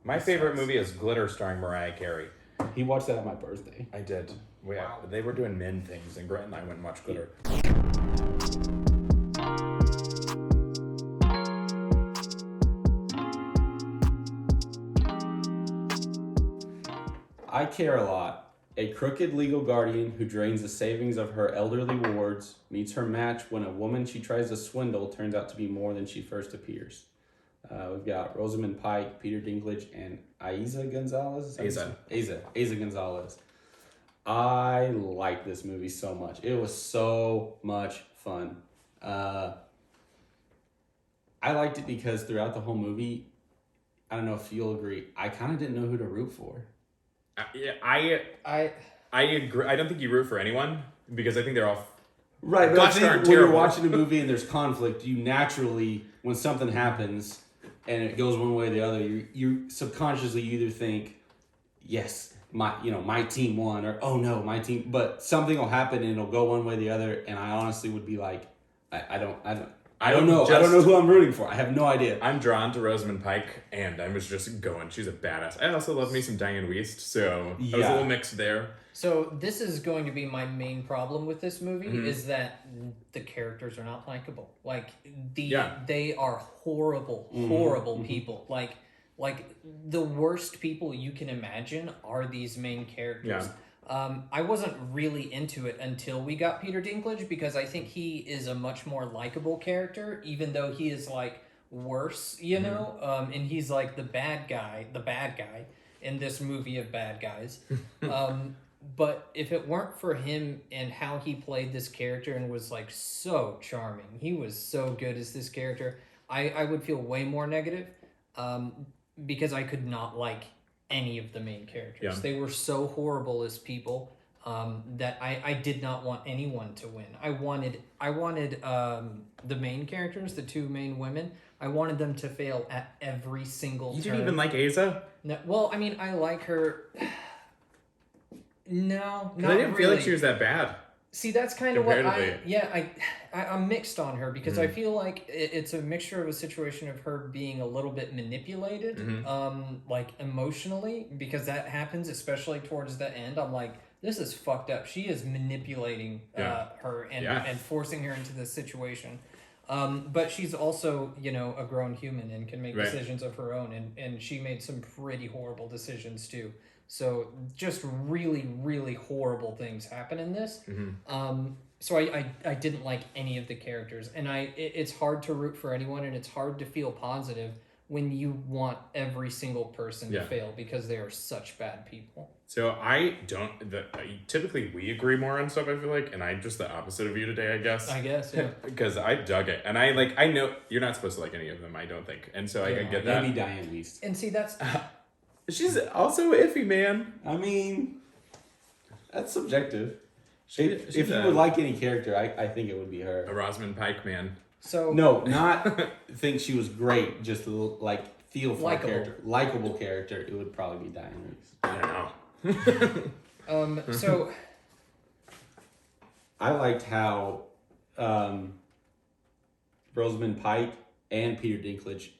My favorite movie is Glitter, starring Mariah Carey. He watched that on my birthday. I did. Wow. They were doing men things, and Grant and I went and watched Glitter. I care a lot. A crooked legal guardian who drains the savings of her elderly wards meets her match when a woman she tries to swindle turns out to be more than she first appears. We've got Rosamund Pike, Peter Dinklage, and Aiza Gonzalez. Aiza Gonzalez. I like this movie so much. It was so much fun. I liked it because throughout the whole movie, I don't know if you'll agree, I kind of didn't know who to root for. Yeah, I agree. I don't think you root for anyone because I think they're all Right, but gosh I think darn when you're terrible. watching a movie and there's conflict, you naturally, when something happens and it goes one way or the other, you subconsciously either think, yes, my team won, or oh no, my team. But something will happen and it'll go one way or the other, and I honestly would be like, I don't know. I don't know who I'm rooting for. I have no idea. I'm drawn to Rosamund Pike, and I was just going. She's a badass. I also love me some Diane Wiest, so I was a Yeah. little mixed there. So this is going to be my main problem with this movie Mhm. is that the characters are not likable. Like Yeah. they are horrible people. Like the worst people you can imagine are these main characters. Yeah. I wasn't really into it until we got Peter Dinklage because I think he is a much more likable character, even though he is like worse, you know. And he's like the bad guy in this movie of bad guys. But if it weren't for him and how he played this character and was like so charming, he was so good as this character, I would feel way more negative because I could not like any of the main characters. Yeah. They were so horrible as people that I did not want anyone to win. I wanted the main characters, the two main women, I wanted them to fail at every single You turn. didn't even like Asa? No, well, I mean, I like her. No, not I didn't feel really. like she was that bad. See, that's kind of what Comparatively. I'm mixed on her because I feel like it's a mixture of a situation of her being a little bit manipulated, like emotionally, because that happens, especially towards the end. I'm like, this is fucked up. She is manipulating her and forcing her into this situation. But she's also, a grown human and can make Right. decisions of her own, and she made some pretty horrible decisions too. So just really, really horrible things happen in this. So I didn't like any of the characters, and it's hard to root for anyone, and it's hard to feel positive when you want every single person to fail because they are such bad people. So I don't. Typically, we agree more on stuff. I feel like, and I'm just the opposite of you today. I guess. Yeah. Because I dug it, and I know you're not supposed to like any of them. I don't think, and so I can get that. Maybe Diane Wiest. And see, that's She's also iffy, man. I mean, that's subjective. She's If you would like any character, I think it would be a her. Rosamund Pike, man. so. No, not think she was great. Just like feel for Likeable. a character, likable character. It would probably be Diane Wiest. I don't know. So I liked how Rosamund Pike and Peter Dinklage,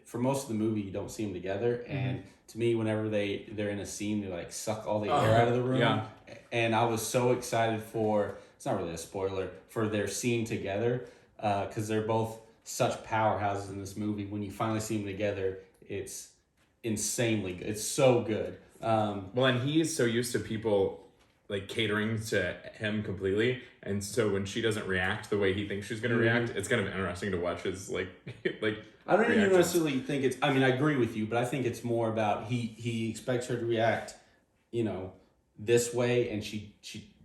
for most of the movie, you don't see them together. And to me, whenever they're in a scene, they like suck all the air out of the room. Yeah. And I was so excited for, it's not really a spoiler, for their scene together because they're both such powerhouses in this movie. When you finally see them together, it's insanely good. It's so good. Well, and he's so used to people like catering to him completely, and so when she doesn't react the way he thinks she's going to react, it's kind of interesting to watch his like I don't even reactions. necessarily think it's. I mean, I agree with you, but I think it's more about he expects her to react, this way, and she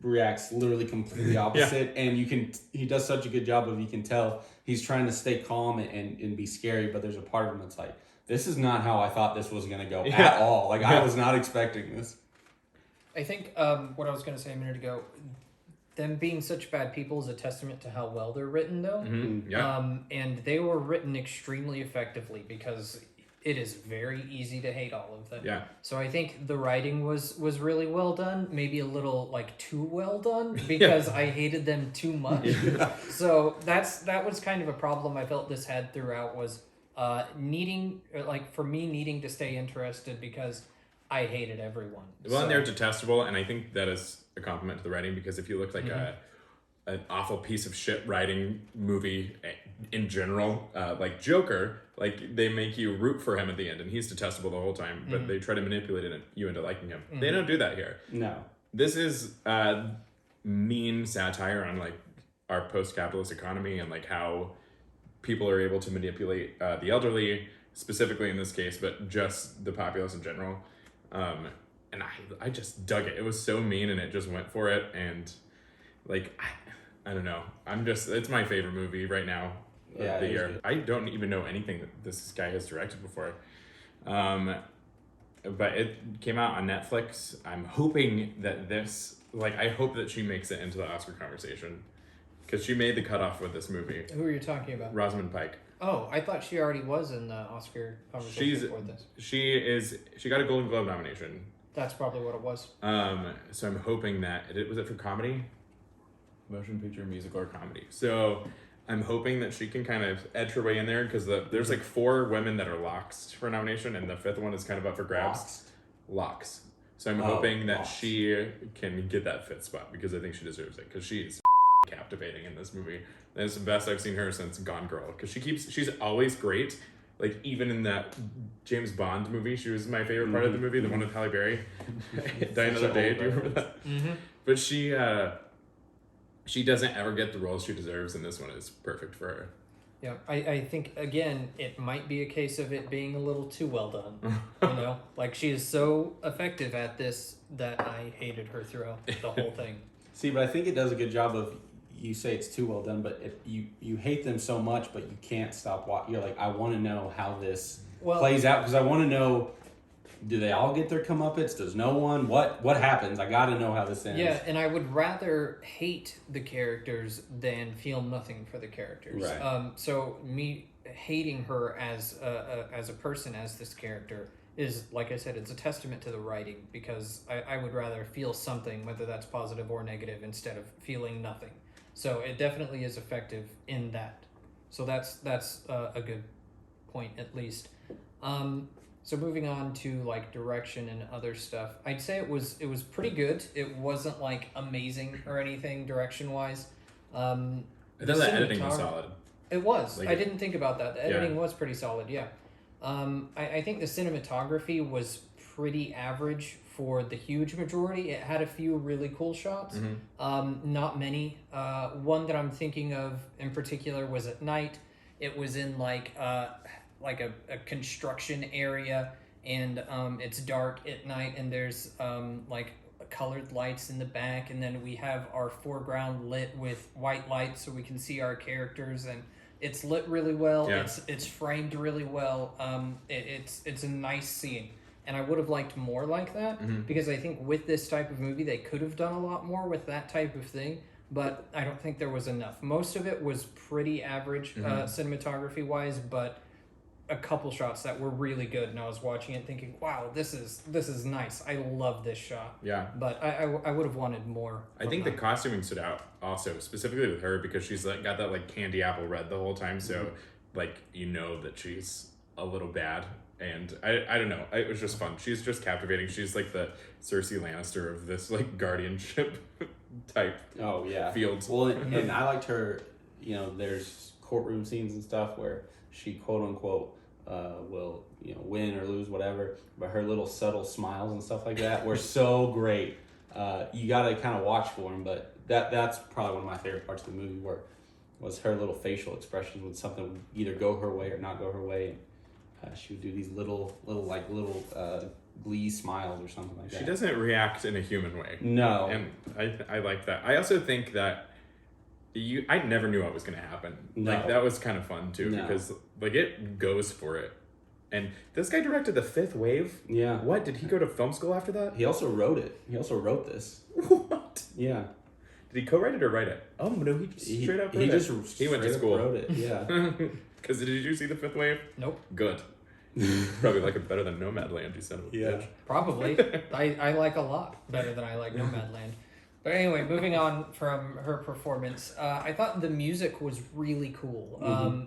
reacts literally completely opposite. And he does such a good job of, you can tell he's trying to stay calm and be scary, but there's a part of him that's like, this is not how I thought this was gonna go at all. Like I was not expecting this. I think what I was going to say a minute ago, them being such bad people is a testament to how well they're written, though. Yeah. And they were written extremely effectively because it is very easy to hate all of them. Yeah. So I think the writing was really well done, maybe a little like too well done because I hated them too much. So that was kind of a problem I felt this had throughout was needing to stay interested because I hated everyone. Well, and they're detestable, and I think that is a compliment to the writing, because if you look like an awful piece of shit writing movie in general, like Joker, like they make you root for him at the end, and he's detestable the whole time, but they try to manipulate you into liking him. They don't do that here. No. This is mean satire on like our post-capitalist economy and like how people are able to manipulate the elderly, specifically in this case, but just the populace in general. And I just dug it. It was so mean, and it just went for it. And like, I don't know. It's my favorite movie right now of the year. I don't even know anything that this guy has directed before. But it came out on Netflix. I'm hoping that I hope that she makes it into the Oscar conversation, because she made the cutoff with this movie. Who are you talking about? Rosamund Pike. Oh, I thought she already was in the Oscar conversation for this. She got a Golden Globe nomination. That's probably what it was. So I'm hoping that was it for comedy, motion picture, music, or comedy. So I'm hoping that she can kind of edge her way in there, because there's like 4 women that are locked for nomination, and the 5th one is kind of up for grabs. Locks. So I'm hoping that she can get that 5th spot, because I think she deserves it, because she's captivating in this movie. And it's the best I've seen her since Gone Girl, because she's always great. Like, even in that James Bond movie, she was my favorite part of the movie, the one with Halle Berry. Die Another Day, do you remember that? Mm-hmm. But she doesn't ever get the roles she deserves, and this one is perfect for her. Yeah, I think, again, it might be a case of it being a little too well done. You know? Like, she is so effective at this that I hated her throughout the whole thing. See, but I think it does a good job of, you say it's too well done, but if you hate them so much, but you can't stop watching. You're like, I want to know how this plays out, because I want to know, do they all get their comeuppance? Does no one? What happens? I got to know how this ends. Yeah, and I would rather hate the characters than feel nothing for the characters. Right. So me hating her as a person, as this character, is, like I said, it's a testament to the writing, because I would rather feel something, whether that's positive or negative, instead of feeling nothing. So it definitely is effective in that. So that's a good point, at least. So moving on to like direction and other stuff, I'd say it was pretty good. It wasn't like amazing or anything direction wise. I thought the editing was solid. It was. Like, I didn't think about that. The editing was pretty solid. Yeah. I think the cinematography was pretty average for the huge majority. It had a few really cool shots. Mm-hmm. Not many. One that I'm thinking of in particular was at night. It was in like a construction area, and it's dark at night, and there's like colored lights in the back, and then we have our foreground lit with white lights so we can see our characters, and it's lit really well. Yeah. It's framed really well. It's a nice scene, and I would have liked more like that, mm-hmm. because I think with this type of movie they could have done a lot more with that type of thing, but I don't think there was enough. Most of it was pretty average cinematography wise, but a couple shots that were really good, and I was watching it thinking, wow, this is nice. I love this shot. Yeah. But I would have wanted more. I think the costuming stood out also, specifically with her, because she's like got that like candy apple red the whole time, so like you know that she's a little bad, and I don't know, it was just fun. She's just captivating. She's like the Cersei Lannister of this like guardianship type field. Well, and I liked her, you know, there's courtroom scenes and stuff where she quote unquote will, you know, win or lose, whatever, but her little subtle smiles and stuff like that were so great. You gotta kind of watch for them, but that's probably one of my favorite parts of the movie, was her little facial expressions when something would either go her way or not go her way. She would do these little glee smiles or something like that. She doesn't react in a human way. No. And I like that. I also think that I never knew what was going to happen. No. Like, that was kind of fun too, because like it goes for it. And this guy directed The Fifth Wave. Yeah. What, did he go to film school after that? He also wrote it. He also wrote this. What? Yeah. Did he co-write it or write it? Oh no, he just straight up wrote it. He went to school. Wrote it. Yeah. Because did you see The Fifth Wave? Nope. Good. Probably like it better than Nomadland, you son of a bitch. Probably. I like a lot better than I like Nomadland. But anyway, moving on from her performance, I thought the music was really cool.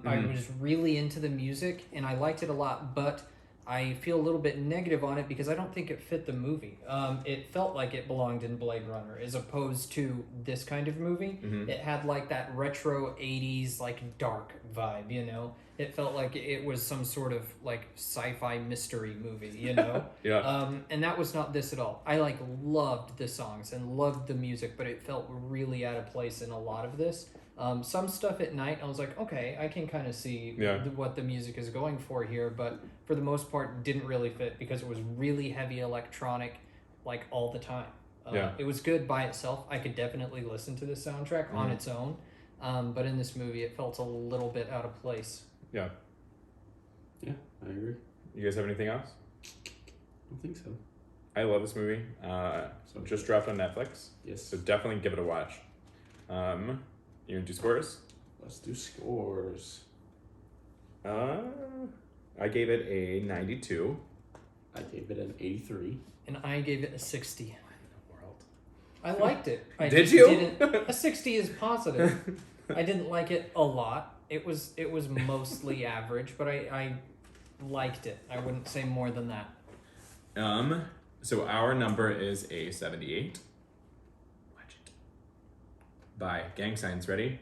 I was really into the music and I liked it a lot, but I feel a little bit negative on it because I don't think it fit the movie. It felt like it belonged in Blade Runner as opposed to this kind of movie. It had like that retro 80s, like dark vibe, you know? It felt like it was some sort of like sci-fi mystery movie, you know? Yeah. And that was not this at all. I like loved the songs and loved the music, but it felt really out of place in a lot of this. Some stuff at night, I was like, okay, I can kind of see what the music is going for here, but for the most part, didn't really fit because it was really heavy electronic, like all the time. It was good by itself. I could definitely listen to the soundtrack on its own, but in this movie, it felt a little bit out of place. Yeah. Yeah, I agree. You guys have anything else? I don't think so. I love this movie. Just dropped on Netflix. Yes. So definitely give it a watch. You gonna do scores? Let's do scores. I gave it a 92. I gave it an 83. And I gave it a 60. World. I liked it. I Did just you? A 60 is positive. I didn't like it a lot. It was mostly average, but I liked it. I wouldn't say more than that. So our number is a 78. Watch it. By Gang Signs. Ready?